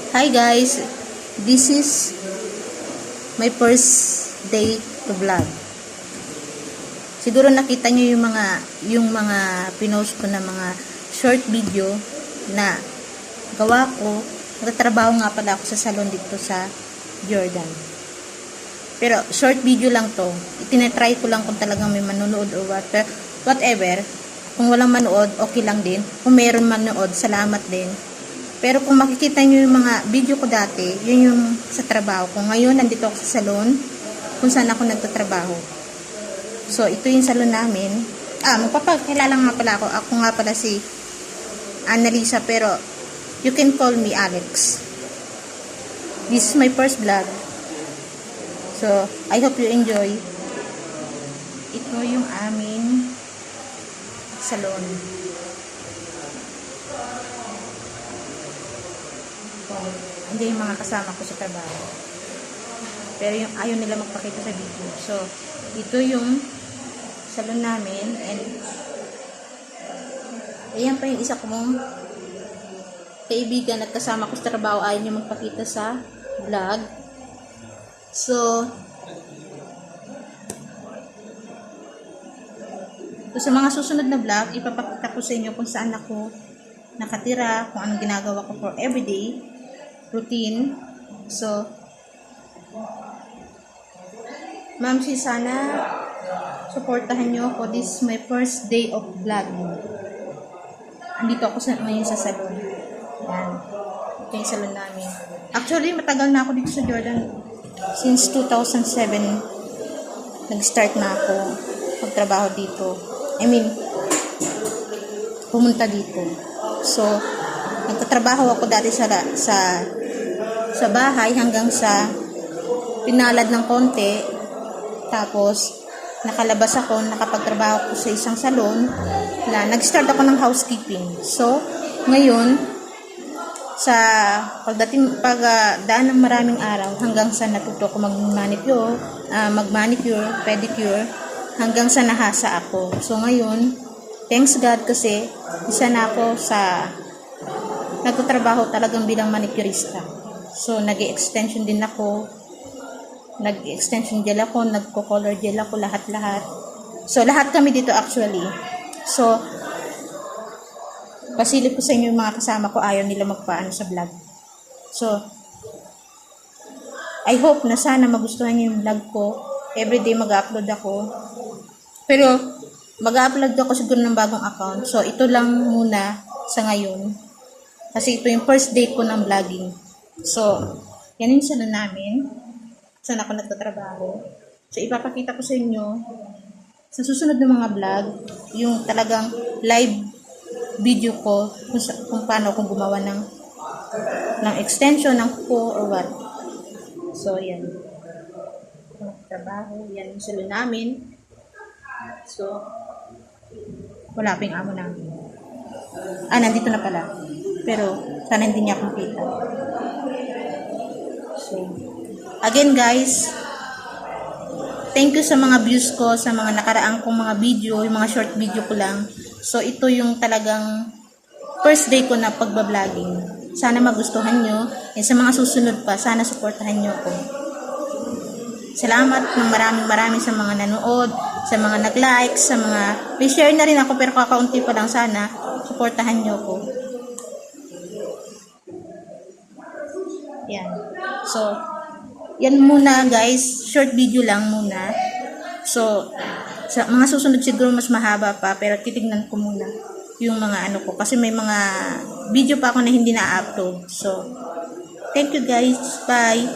Hi guys, this is my first day to vlog. Siguro nakita nyo yung mga pinost ko na mga short video na gawa ko. Nagtatrabaho nga pala ako sa salon dito sa Jordan. Pero short video lang to. Itinatry ko lang kung talagang may manonood or whatever. Kung walang manood, okay lang din. Kung meron manood, salamat din. Pero kung makikita nyo yung mga video ko dati, yun yung sa trabaho ko. Ngayon, nandito ako sa salon kung saan ako nagtatrabaho. So, ito yung salon namin. Magpapakilala nga pala ako. Ako nga pala si Annalisa, pero you can call me Alex. This is my first vlog. So, I hope you enjoy. Ito yung aming salon. Hindi yung mga kasama ko sa trabaho. Pero yung ayaw nila magpakita sa video. So, ito yung salon namin. And, ayan pa yung isa kong kaibigan at kasama ko sa trabaho. Ayaw niya magpakita sa vlog. So, sa mga susunod na vlog, ipapakita ko sa inyo kung saan ako nakatira, kung anong ginagawa ko for everyday routine. So, ma'am, sana supportahan nyo ako. This is my first day of vlogging. Andito ako ngayon sa salon. Yan. Ito yung salon namin. Actually, matagal na ako dito sa Jordan. Since 2007, nag-start na ako magtrabaho dito. I mean, pumunta dito. So, nagtatrabaho ako dati sa bahay hanggang sa pinalad ng konti. Tapos, nakalabas ako, nakapagtrabaho ko sa isang salon na nag-start ako ng housekeeping. So, ngayon, sa pagdaan ng maraming araw, hanggang sa natuto ko mag-manicure, pedicure, hanggang sa nahasa ako. So, ngayon, thanks God kasi isa na ako sa nagtatrabaho talagang bilang manicurista. So, nag-extension din ako. Nag-extension gel ako, nagko-color gel ako, lahat-lahat. So, lahat kami dito actually. So, pasilip ko sa inyo yung mga kasama ko, ayaw nila magpaano sa vlog. So, I hope na sana magustuhan niyo yung vlog ko. Everyday mag-upload ako. Pero, mag-upload ako siguro ng bagong account. So, ito lang muna sa ngayon. Kasi ito yung first day ko ng vlogging. So, yan yung salon namin. Saan ako nagtatrabaho. So, ipapakita ko sa inyo sa susunod ng mga vlog, yung talagang live video ko kung paano akong gumawa ng extension, ng kuko, or what. So, yan. Trabaho. Yan yung salon namin. So, wala pa yung amo namin. Nandito na pala. Pero, sana hindi niya akong kita. So, again guys, thank you sa mga views ko, sa mga nakaraang kong mga video, yung mga short video ko lang. So, ito yung talagang first day ko na pagbabloging. Sana magustuhan nyo. And sa mga susunod pa, sana supportahan nyo ako. Salamat ng maraming sa mga nanood, sa mga nag-like, sa mga may share na rin ako pero kakaunti pa lang. Sana supportahan nyo ako. Yan. So, yan muna guys, short video lang muna. So, sa mga susunod siguro mas mahaba pa, pero titignan ko muna yung mga ano ko. Kasi may mga video pa ako na hindi na-upload. So, thank you guys. Bye!